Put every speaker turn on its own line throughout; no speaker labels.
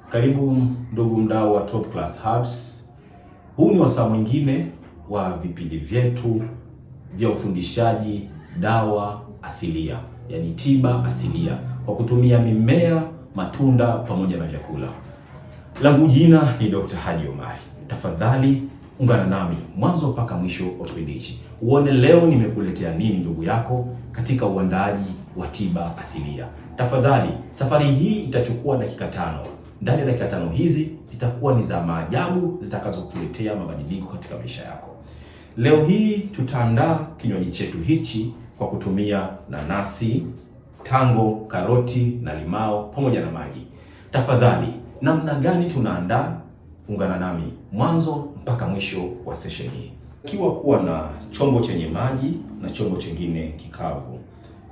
Karibu ndugu mdau wa Top Class Herbs. Huu ni wasaa mwingine wa vipindi vyetu vya ufundishaji dawa asilia, yani tiba asilia kwa kutumia mimea, matunda pamoja na vyakula. Langu jina ni Dr. Haji Omari. Tafadhali ungana nami mwanzo mpaka mwisho wa kipindi hichi. Uone leo nimekuletea nini ndugu yako katika uandaaji wa tiba asilia. Tafadhali, safari hii itachukua dakika 5. Ndani ya dakika 5 hizi zitakuwa ni za maajabu zitakazokuletea mabadiliko katika maisha yako. Leo hii tutaandaa kinywaji chetu hichi kwa kutumia nanasi, tango, karoti na limao pamoja na maji. Tafadhali, namna gani tunaandaa? Ungana nami mwanzo mpaka mwisho wa session hii. Ikiwa kuwa na chombo chenye maji na chombo chengine kikavu.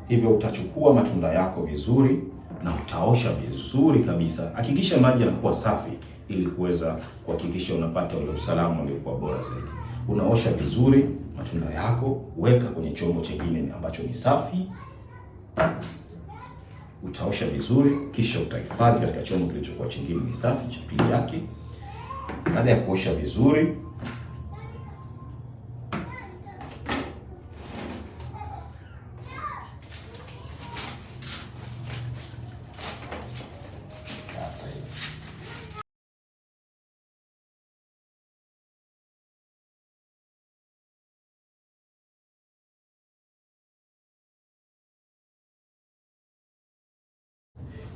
Hivyo utachukua matunda yako vizuri na utaosha vizuri kabisa. Hakikisha maji yanakuwa safi ili kuweza kuhakikisha unapata ule usalama uliokuwa bora zaidi. Unaosha vizuri matunda yako, weka kwenye chombo chengine ambacho ni safi. Utaosha vizuri kisha utahifadhi katika chombo kilichokuwa chengine ni safi cha pili yake. Baada ya kuosha vizuri,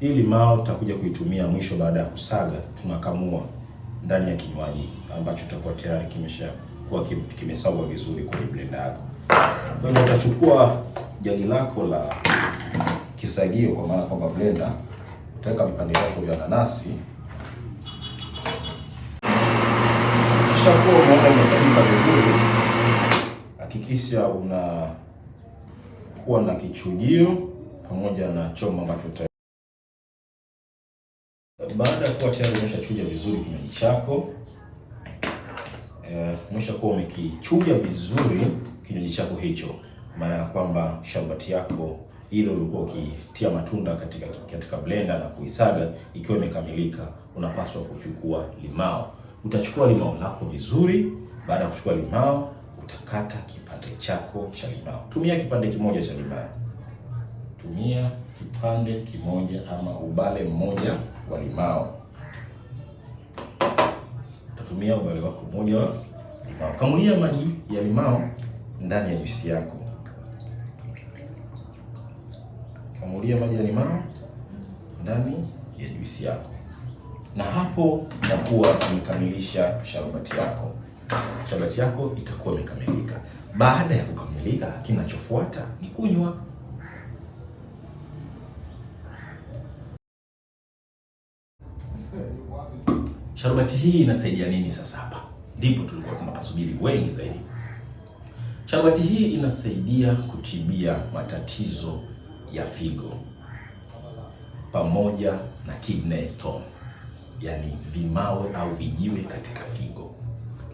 hii limao tutakuja kuitumia mwisho. Baada ya kusaga, tunakamua ndani ya kinywaji ambacho tutakuwa tayari kimesagwa vizuri kwenye blender yako. Kwa hiyo utachukua jagi lako la kisagio, kwa maana kwamba blender, utaweka vipande vyako vya nanasi. Kisha kwa unaona imesagika vizuri, hakikisha unakuwa na kichujio pamoja na chombo ambacho baada ya kuwa tayari umeshachuja vizuri kinywaji chako, umeshakuwa umekichuja vizuri kinywaji chako hicho, maana ya kwamba sharubati yako ile ulikuwa ukitia matunda katika blender na kuisaga ikiwa imekamilika, unapaswa kuchukua limao. Utachukua limao lako vizuri. Baada ya kuchukua limao, utakata kipande chako cha limao. Tumia kipande kimoja cha limao. Tumia kipande kimoja ama ubale mmoja wa limao. Utatumia ubale wako mmoja wa limao. Kamulia maji ya limao ndani ya juisi yako. Kamulia maji ya limao ndani ya juisi yako. Na hapo utakuwa umekamilisha sharubati yako. Sharubati yako itakuwa imekamilika. Baada ya kukamilika, kinachofuata ni kunywa. Sharubati hii inasaidia nini sasa hapa? Ndipo tulikuwa tunapasubiri wengi zaidi. Sharubati hii inasaidia kutibia matatizo ya figo pamoja na kidney stone, yani vimawe au vijiwe katika figo.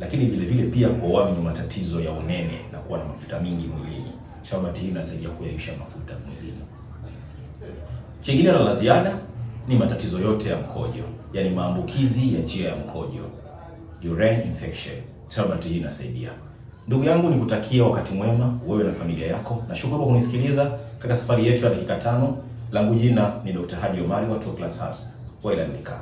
Lakini vile vile pia kwa wale wenye matatizo ya unene na kuwa na mafuta mingi mwilini, sharubati hii inasaidia kuyeyusha mafuta mwilini. Chengine la ziada ni matatizo yote ya mkojo, yani maambukizi ya njia ya mkojo, urine infection. Sharubati hii inasaidia. Ndugu yangu, nikutakia wakati mwema wewe na familia yako. Nashukuru kwa kunisikiliza katika safari yetu ya dakika 5. Langu jina ni Dr. Haji Omari wa Top Class Herbs. Wala nika